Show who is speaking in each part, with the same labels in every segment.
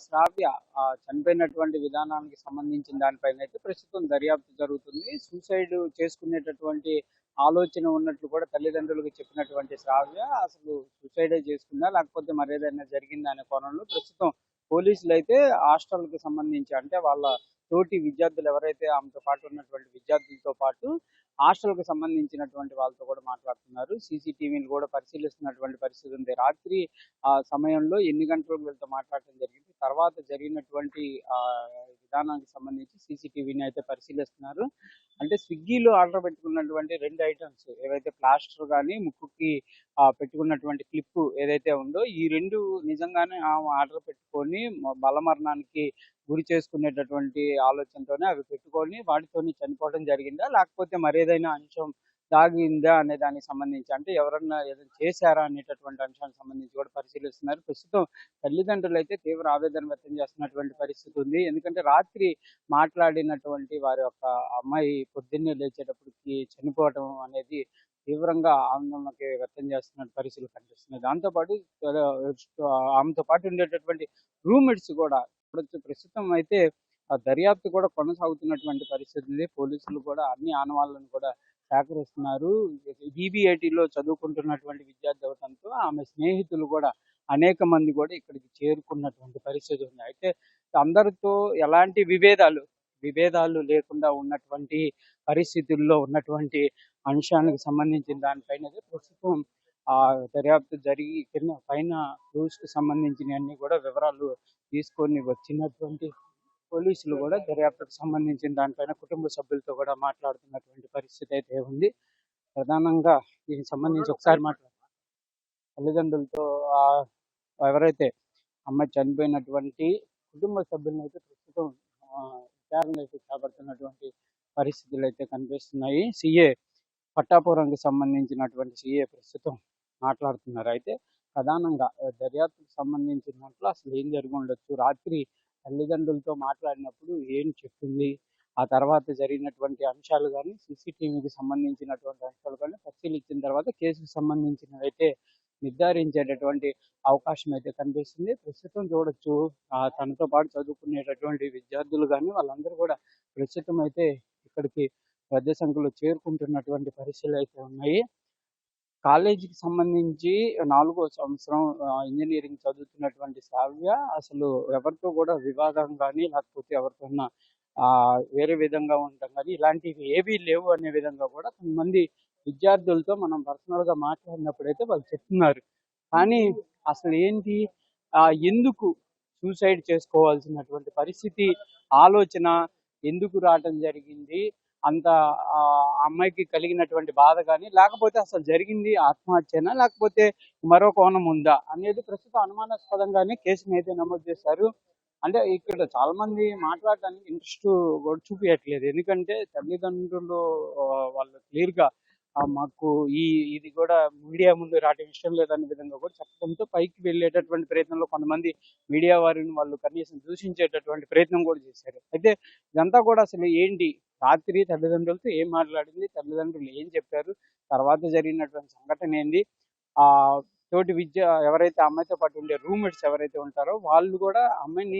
Speaker 1: శ్రావ్య చనిపోయినటువంటి విధానానికి సంబంధించిన దానిపైన అయితే ప్రస్తుతం దర్యాప్తు జరుగుతుంది. సూసైడ్ చేసుకునేటటువంటి ఆలోచన ఉన్నట్లు కూడా తల్లిదండ్రులకు చెప్పినటువంటి శ్రావ్య అసలు సూసైడే చేసుకుందా లేకపోతే మరేదైనా జరిగిందా అనే కోణంలో ప్రస్తుతం పోలీసులు అయితే హాస్టల్కి సంబంధించి అంటే వాళ్ళ తోటి విద్యార్థులు ఎవరైతే ఆమెతో పాటు ఉన్నటువంటి విద్యార్థులతో పాటు హాస్టల్కి సంబంధించినటువంటి వాళ్ళతో కూడా మాట్లాడుతున్నారు. సీసీటీవీని కూడా పరిశీలిస్తున్నటువంటి పరిస్థితి ఉంది. రాత్రి ఆ సమయంలో ఎన్ని గంటలకు వీళ్ళతో మాట్లాడటం జరిగింది, తర్వాత జరిగినటువంటి ఆ విధానానికి సంబంధించి సీసీటీవీని అయితే పరిశీలిస్తున్నారు. అంటే స్విగ్గీలో ఆర్డర్ పెట్టుకున్నటువంటి 2 ఐటమ్స్ ఏవైతే ప్లాస్టర్ కానీ ముక్కుకి పెట్టుకున్నటువంటి క్లిప్ ఏదైతే ఉందో ఈ 2 నిజంగానే ఆర్డర్ పెట్టుకొని బలమరణానికి గురి చేసుకునేటటువంటి ఆలోచనతోనే అవి పెట్టుకొని వాటితోని చనిపోవడం జరిగిందా లేకపోతే మరేదైనా అంశం దాగిందా అనే దానికి సంబంధించి అంటే ఎవరన్నా ఏదైనా చేశారా అనేటటువంటి అంశానికి సంబంధించి కూడా పరిశీలిస్తున్నారు. ప్రస్తుతం తల్లిదండ్రులు అయితే తీవ్ర ఆవేదన వ్యక్తం చేస్తున్నటువంటి పరిస్థితి ఉంది. ఎందుకంటే రాత్రి మాట్లాడినటువంటి వారి యొక్క అమ్మాయి పొద్దున్నే లేచేటప్పటికి చనిపోవడం అనేది తీవ్రంగా ఆందోళనకి వ్యక్తం చేస్తున్న పరిస్థితులు కనిపిస్తున్నాయి. దాంతోపాటు ఆమెతో పాటు ఉండేటటువంటి రూమ్మేట్స్ కూడా ప్రస్తుతం అయితే ఆ దర్యాప్తు కూడా కొనసాగుతున్నటువంటి పరిస్థితి ఉంది. పోలీసులు కూడా అన్ని ఆనవాళ్లను కూడా సేకరిస్తున్నారు. బీబీఐటీలో చదువుకుంటున్నటువంటి విద్యార్థి అవడంతో ఆమె స్నేహితులు కూడా అనేక మంది కూడా ఇక్కడికి చేరుకున్నటువంటి పరిస్థితి ఉంది. అయితే అందరితో ఎలాంటి విభేదాలు లేకుండా ఉన్నటువంటి పరిస్థితుల్లో ఉన్నటువంటి అంశానికి సంబంధించిన దానిపైన ప్రస్తుతం ఆ దర్యాప్తు జరిగి పైన రూల్స్ కి సంబంధించిన అన్ని కూడా వివరాలు తీసుకొని వచ్చినటువంటి పోలీసులు కూడా దర్యాప్తుకు సంబంధించిన దానిపైన కుటుంబ సభ్యులతో కూడా మాట్లాడుతున్నటువంటి పరిస్థితి అయితే ఉంది. ప్రధానంగా దీనికి సంబంధించి ఒకసారి తల్లిదండ్రులతో ఎవరైతే అమ్మాయి చనిపోయినటువంటి కుటుంబ సభ్యులను అయితే ప్రస్తుతం విచారణ అయితే చేపడుతున్నటువంటి పరిస్థితులు అయితే కనిపిస్తున్నాయి. సిఏ పట్టాపురంకి సంబంధించినటువంటి సిఏ ప్రస్తుతం మాట్లాడుతున్నారు. అయితే ప్రధానంగా దర్యాప్తుకు సంబంధించిన దాంట్లో అసలు ఏం జరిగి ఉండొచ్చు, రాత్రి తల్లిదండ్రులతో మాట్లాడినప్పుడు ఏం చెప్పింది, ఆ తర్వాత జరిగినటువంటి అంశాలు కానీ సీసీటీవీకి సంబంధించినటువంటి అంశాలు కానీ పరిశీలించిన తర్వాత కేసుకు సంబంధించినవి అయితే నిర్ధారించేటటువంటి అవకాశం అయితే కనిపిస్తుంది. ప్రస్తుతం చూడొచ్చు తనతో పాటు చదువుకునేటటువంటి విద్యార్థులు కానీ వాళ్ళందరూ కూడా ప్రస్తుతం అయితే ఇక్కడికి పెద్ద సంఖ్యలో చేరుకుంటున్నటువంటి పరిస్థితులు అయితే ఉన్నాయి. కాలేజీకి సంబంధించి 4వ సంవత్సరం ఇంజనీరింగ్ చదువుతున్నటువంటి శ్రావ్య అసలు ఎవరితో కూడా వివాదం కానీ లేకపోతే ఎవరితోన్నా వేరే విధంగా ఉండటం కానీ ఇలాంటివి ఏవీ లేవు అనే విధంగా కూడా కొంతమంది విద్యార్థులతో మనం పర్సనల్గా మాట్లాడినప్పుడైతే వాళ్ళు చెప్తున్నారు. కానీ అసలు ఏంటి ఎందుకు సూసైడ్ చేసుకోవాల్సినటువంటి పరిస్థితి ఆలోచన ఎందుకు రావటం జరిగింది, అంత అమ్మాయికి కలిగినటువంటి బాధ కానీ లేకపోతే అసలు జరిగింది ఆత్మహత్యనా లేకపోతే మరో కోణం ఉందా అనేది ప్రస్తుతం అనుమానాస్పదంగానే కేసుని అయితే నమోదు చేశారు. అంటే ఇక్కడ చాలా మంది మాట్లాడటానికి ఇంట్రెస్ట్ కూడా చూపించట్లేదు. ఎందుకంటే తల్లిదండ్రులు వాళ్ళు క్లియర్గా మాకు ఇది కూడా మీడియా ముందు రావడం ఇష్టం లేదనే విధంగా కూడా చెప్పడంతో పైకి వెళ్ళేటటువంటి ప్రయత్నంలో కొంతమంది మీడియా వారిని వాళ్ళు కనీసం దూషించేటటువంటి ప్రయత్నం కూడా చేశారు. అయితే ఇదంతా కూడా అసలు ఏంటి, రాత్రి తల్లిదండ్రులతో ఏం మాట్లాడింది, తల్లిదండ్రులు ఏం చెప్పారు, తర్వాత జరిగినటువంటి సంఘటన ఏంది, తోటి ఎవరైతే అమ్మాయితో పాటు ఉండే రూమ్మేట్స్ ఎవరైతే ఉంటారో వాళ్ళు కూడా అమ్మాయిని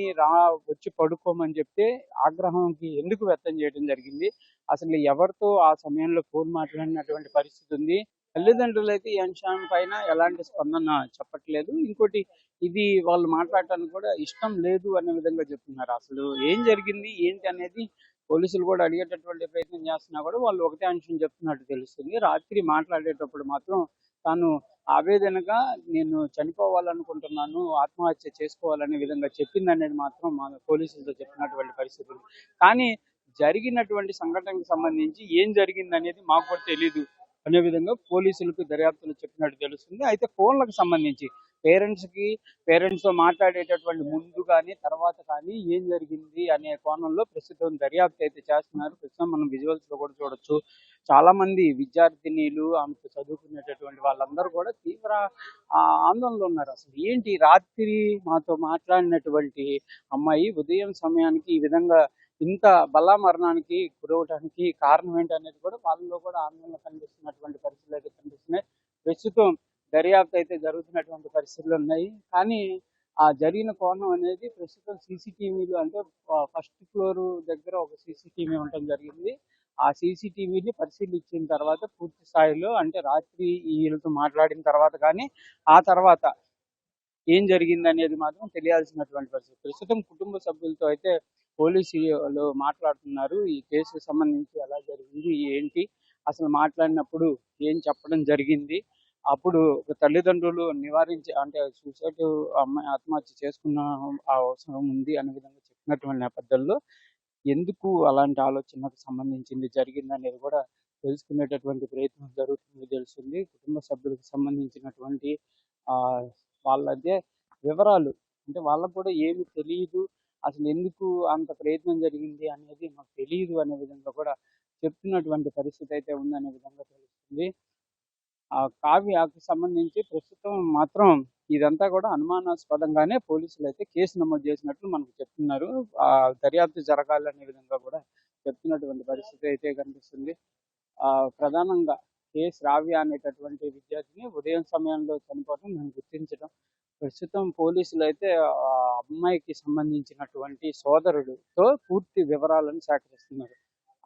Speaker 1: వచ్చి పడుకోమని చెప్తే ఆగ్రహంకి ఎందుకు వ్యక్తం చేయడం జరిగింది, అసలు ఎవరితో ఆ సమయంలో ఫోన్ మాట్లాడినటువంటి పరిస్థితి ఉంది. తల్లిదండ్రులు అయితే ఈ అంశం పైన ఎలాంటి స్పందన చెప్పట్లేదు. ఇంకోటి ఇది వాళ్ళు మాట్లాడటానికి కూడా ఇష్టం లేదు అనే విధంగా చెప్తున్నారు. అసలు ఏం జరిగింది ఏంటి అనేది పోలీసులు కూడా అడిగేటటువంటి ప్రయత్నం చేస్తున్నా కూడా వాళ్ళు ఒకటే అంశం చెప్తున్నట్టు తెలుస్తుంది. రాత్రి మాట్లాడేటప్పుడు మాత్రం తాను ఆవేదనగా నేను చనిపోవాలనుకుంటున్నాను, ఆత్మహత్య చేసుకోవాలనే విధంగా చెప్పింది అనేది మాత్రం మా పోలీసులతో చెప్పినటువంటి పరిస్థితి. కానీ జరిగినటువంటి సంఘటనకు సంబంధించి ఏం జరిగింది అనేది మాకు కూడా తెలీదు అనే విధంగా పోలీసులకు దర్యాప్తులు చెప్పినట్టు తెలుస్తుంది. అయితే ఫోన్లకు సంబంధించి పేరెంట్స్తో మాట్లాడేటటువంటి ముందు కానీ తర్వాత కానీ ఏం జరిగింది అనే కోణంలో ప్రస్తుతం దర్యాప్తు అయితే చేస్తున్నారు. ప్రస్తుతం మనం విజువల్స్లో కూడా చూడొచ్చు. చాలా మంది విద్యార్థినీలు ఆమెకు చదువుకునేటటువంటి వాళ్ళందరూ కూడా తీవ్ర ఆందోళనలో ఉన్నారు. అసలు ఏంటి, రాత్రి మాతో మాట్లాడినటువంటి అమ్మాయి ఉదయం సమయానికి ఈ విధంగా ఇంత బలామరణానికి గురవడానికి కారణం ఏంటి అనేది కూడా వాళ్ళలో కూడా ఆందోళన కనిపిస్తున్నటువంటి పరిస్థితులు అయితే కనిపిస్తున్నాయి. ప్రస్తుతం దర్యాప్తు అయితే జరుగుతున్నటువంటి పరిస్థితులు ఉన్నాయి. కానీ ఆ జరిగిన కోణం అనేది ప్రస్తుతం సీసీటీవీలు అంటే ఫస్ట్ ఫ్లోర్ దగ్గర ఒక సీసీటీవీ ఉండటం జరిగింది. ఆ సీసీటీవీని పరిశీలించిన తర్వాత పూర్తి స్థాయిలో అంటే రాత్రి వీళ్ళతో మాట్లాడిన తర్వాత కానీ ఆ తర్వాత ఏం జరిగింది అనేది మాత్రం తెలియాల్సినటువంటి పరిస్థితి. ప్రస్తుతం కుటుంబ సభ్యులతో అయితే పోలీసులు మాట్లాడుతున్నారు. ఈ కేసుకు సంబంధించి ఎలా జరిగింది, ఏంటి, అసలు మాట్లాడినప్పుడు ఏం చెప్పడం జరిగింది, అప్పుడు తల్లిదండ్రులు నివారించి అంటే సూసైడ్ అమ్మాయి ఆత్మహత్య చేసుకున్న అవసరం ఉంది అనే విధంగా చెప్పినటువంటి నేపథ్యంలో ఎందుకు అలాంటి ఆలోచనకు సంబంధించింది జరిగింది అనేది కూడా తెలుసుకునేటటువంటి ప్రయత్నం జరుగుతుంది తెలుస్తుంది. కుటుంబ సభ్యులకు సంబంధించినటువంటి ఆ వాళ్ళదే వివరాలు అంటే వాళ్ళకు కూడా ఏమి తెలియదు, అసలు ఎందుకు అంత ప్రయత్నం జరిగింది అనేది మాకు తెలియదు అనే విధంగా కూడా చెప్తున్నటువంటి పరిస్థితి అయితే ఉందనే విధంగా తెలుస్తుంది. ఆ కావ్యకు సంబంధించి ప్రస్తుతం మాత్రం ఇదంతా కూడా అనుమానాస్పదంగానే పోలీసులు అయితే కేసు నమోదు చేసినట్లు మనకు చెప్తున్నారు. ఆ దర్యాప్తు జరగాలనే విధంగా కూడా చెప్తున్నటువంటి పరిస్థితి అయితే కనిపిస్తుంది. ప్రధానంగా కె శ్రావ్య అనేటటువంటి విద్యార్థిని ఉదయం సమయంలో చనిపోవడం మనం గుర్తించడం. ప్రస్తుతం పోలీసులు అయితే ఆ అమ్మాయికి సంబంధించినటువంటి సోదరుడితో పూర్తి వివరాలను సేకరిస్తున్నారు.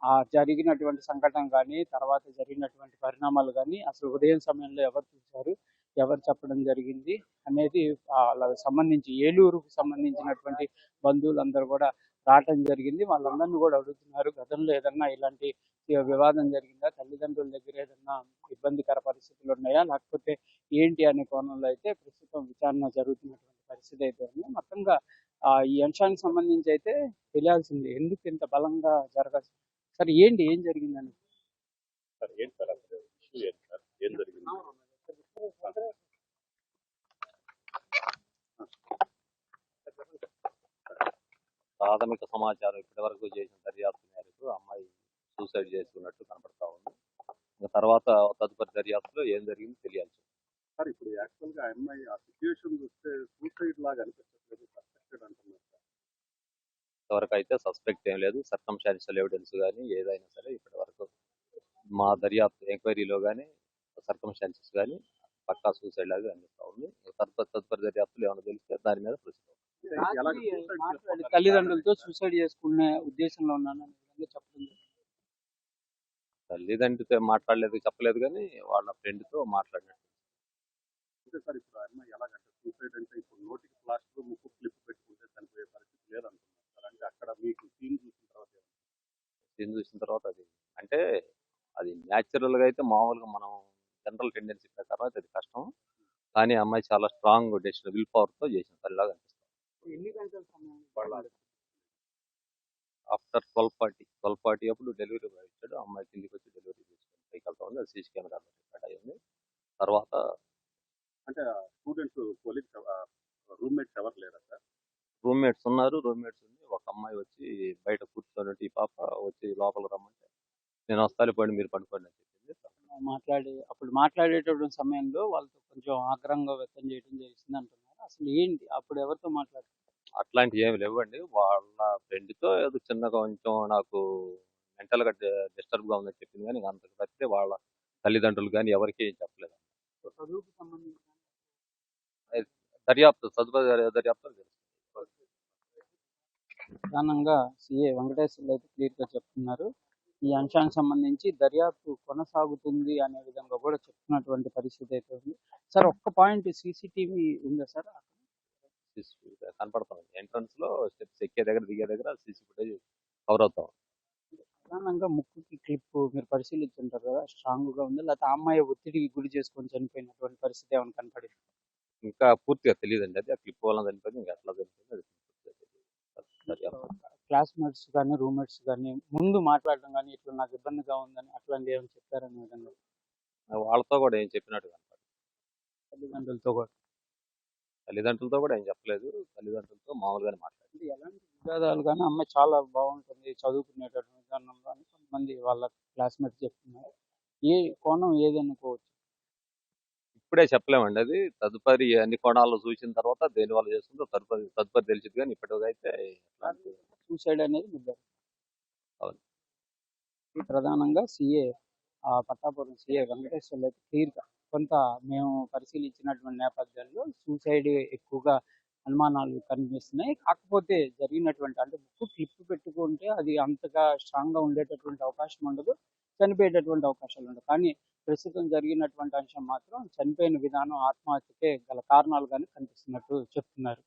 Speaker 1: ఆ జరిగినటువంటి సంఘటన కానీ తర్వాత జరిగినటువంటి పరిణామాలు కానీ అసలు ఉదయం సమయంలో ఎవరు చూశారు, ఎవరు చెప్పడం జరిగింది అనేది వాళ్ళకి సంబంధించి ఏలూరుకు సంబంధించినటువంటి బంధువులందరూ కూడా రావటం జరిగింది. వాళ్ళందరినీ కూడా అడుగుతున్నారు గతంలో ఏదన్నా ఇలాంటి వివాదం జరిగిందా, తల్లిదండ్రుల దగ్గర ఏదన్నా ఇబ్బందికర పరిస్థితులు ఉన్నాయా, లేకపోతే ఏంటి అనే కోణంలో అయితే ప్రస్తుతం విచారణ జరుగుతున్నటువంటి పరిస్థితి అయితే ఉంది. మొత్తంగా ఈ అంశానికి సంబంధించి అయితే తెలియాల్సింది ఎందుకు ఇంత బలంగా జరగాల్సి సార్ ఏంటి ఏం జరిగిందని
Speaker 2: సార్ ఏంటి సార్ అసలు ఇష్యూ ఏంటి సార్ ఏం జరిగింది
Speaker 3: ప్రాథమిక సమాచారం ఇప్పటి వరకు చేసిన దర్యాప్తు మేరకు అమ్మాయి సూసైడ్ చేసుకున్నట్టు కనపడతా ఉంది. ఇంకా తర్వాత తదుపరి దర్యాప్తులో ఏం జరిగింది తెలియాలి
Speaker 2: సార్. ఇప్పుడు యాక్చువల్ గా అమ్మాయి ఆ సిచ్యువేషన్ చూస్తే సూసైడ్ లాగా అనిపించట్లేదు, సస్పెక్టెడ్ అంటున్నారు సార్.
Speaker 3: ఇంతవరకు అయితే సస్పెక్ట్ ఏం లేదు. సర్కమ్స్టాన్షియల్ ఎవిడెన్స్ కానీ ఏదైనా సరే ఇప్పటి వరకు మా దర్యాప్తు ఎంక్వైరీలో కానీ సర్కమ్స్టాన్సెస్ కానీ పక్కా సూసైడ్ లాగా అనిపిస్తా ఉంది. తదుపరి దర్యాప్తులు ఏమైనా తెలిస్తే దాని మీద ప్రస్తుతం
Speaker 1: తల్లిదండ్రులతో సూసైడ్ చేసుకునే ఉద్దేశంలో ఉన్నాను చెప్పండి.
Speaker 3: తల్లిదండ్రులతో మాట్లాడలేదు చెప్పలేదు కానీ వాళ్ళ ఫ్రెండ్తో మాట్లాడినట్టు.
Speaker 2: అంటే సార్ ఇప్పుడు అమ్మాయి ఎలాగంటే సూసైడ్ అంటే ఇప్పుడు నోటికి ప్లాస్టర్ ముక్కు క్లిప్ పెట్టుకుంటే చనిపోయే పరిస్థితి లేదనుకున్నారు సార్. అంటే అక్కడ మీకు సీన్ చూసిన తర్వాత
Speaker 3: అది అంటే అది న్యాచురల్గా అయితే మామూలుగా మనం జనరల్ టెండెన్సీ ప్రకారం అయితే అది కష్టం. కానీ అమ్మాయి చాలా స్ట్రాంగ్ డెసిషన్ విల్ పవర్తో చేసిన తల్లిలాగా అనిపిస్తుంది. ఆఫ్టర్ 12:40 అప్పుడు డెలివరీ బాయ్ ఇచ్చాడు. అమ్మాయి కిందికి వచ్చి డెలివరీ చేసుకుని పైకి వెళ్తా ఉంది. అది సీసీ కెమెరాలో రికార్డ్ అయ్యింది. తర్వాత
Speaker 2: అంటే స్టూడెంట్స్ కొలీగ్స్ రూమ్మేట్స్ ఎవరు లేరా సార్?
Speaker 3: రూమ్మేట్స్ ఉన్నారు. రూమ్మేట్స్ ఉంది. ఒక అమ్మాయి వచ్చి బయట కూర్చొని ఈ పాప వచ్చి లోపల రమ్మంటే నేను వస్తాను పోండి మీరు పడుకోండి అని చెప్పింది.
Speaker 1: అప్పుడు మాట్లాడేటటువంటి సమయంలో వాళ్ళతో కొంచెం ఆగ్రహంగా వ్యక్తం చేయడం జరిగింది అంటున్నారు. అసలు ఏంటి అప్పుడు ఎవరితో మాట్లాడారు?
Speaker 3: అట్లాంటివి ఏమి లేవండి. వాళ్ళ ఫ్రెండ్తో ఏదో చిన్నగా కొంచెం నాకు మెంటల్గా డిస్టర్బ్గా ఉందని చెప్పింది. కానీ అంతకు తప్పితే వాళ్ళ తల్లిదండ్రులు కానీ ఎవరికి ఏం చెప్పలేదు.
Speaker 1: చదువుకు సంబంధించి
Speaker 3: తదుపరి దర్యాప్తులో తెలుస్తుంది.
Speaker 1: ప్రధానంగా సిఏ వెంకటేశ్వర్లు అయితే క్లియర్గా చెప్తున్నారు. ఈ అంశానికి సంబంధించి దర్యాప్తు కొనసాగుతుంది అనే విధంగా కూడా చెప్తున్నటువంటి పరిస్థితి అయితే ఉంది. సార్ ఒక్క పాయింట్ సీసీటీవీ ఉందా సార్?
Speaker 3: కనపడతాం ఎంట్రన్స్ లో స్టెప్స్ ఎక్కే దగ్గర దిగే దగ్గర సీసీ ఫుటేజ్ కవర్ అవుతాం.
Speaker 1: ప్రధానంగా ముక్కుకి క్లిప్ మీరు పరిశీలించుంటారు కదా, స్ట్రాంగ్ గా ఉంది లేకపోతే ఆ అమ్మాయి ఒత్తిడికి గురి చేసుకొని చనిపోయినటువంటి పరిస్థితి ఏమైనా కనపడింది?
Speaker 3: ఇంకా పూర్తిగా తెలియదండి. అది ఆ క్లిప్ వల్ల చనిపోయింది. ఇంకా ఎట్లా చనిపోయింది అది
Speaker 1: క్లాస్మేట్స్ కానీ రూమ్మేట్స్ కానీ ముందు మాట్లాడడం కానీ ఇట్లా నాకు ఇబ్బందిగా ఉందని అట్లాంటి ఏమైనా చెప్పారనే విధంగా
Speaker 3: వాళ్ళతో కూడా ఏం చెప్పినట్టు కనపడదు.
Speaker 1: తల్లిదండ్రులతో
Speaker 3: కూడా ఏం చెప్పలేదు. తల్లిదండ్రులతో మామూలుగానే మాట్లాడింది.
Speaker 1: ఎలాంటి వివాదాలు కానీ అమ్మాయి చాలా బాగుంటుంది చదువుకునేటటువంటి విధానంలో అని కొంతమంది వాళ్ళ క్లాస్మేట్స్ చెప్తున్నారు. ఏ కోణం ఏది అనుకోవచ్చు?
Speaker 3: ఇప్పుడే చెప్పలేమండి. అది తదుపరి అన్ని కోణాలు చూసిన తర్వాత దేని వల్ల చేస్తుందో తదుపరి తెలిసింది. కానీ ఇప్పటికైతే
Speaker 1: సూసైడ్ అనేది ముద్దారు.
Speaker 3: అవును.
Speaker 1: ప్రధానంగా సిఏ పట్టాపురం సిఏ వెంకటేశ్వర్లు అయితే క్లియర్గా కొంత మేము పరిశీలించినటువంటి నేపథ్యంలో సూసైడ్ ఎక్కువగా అనుమానాలు కనిపిస్తున్నాయి. కాకపోతే జరిగినటువంటి అంటే ముక్కు క్లిప్ పెట్టుకుంటే అది అంతగా స్ట్రాంగ్‌గా ఉండేటటువంటి అవకాశం ఉండదు. చనిపోయేటటువంటి అవకాశాలు ఉండవు. కానీ ప్రస్తుతం జరిగినటువంటి అంశం మాత్రం చనిపోయిన విధానం ఆత్మహత్యకే గల కారణాలుగానే కనిపిస్తున్నట్టు చెప్తున్నారు.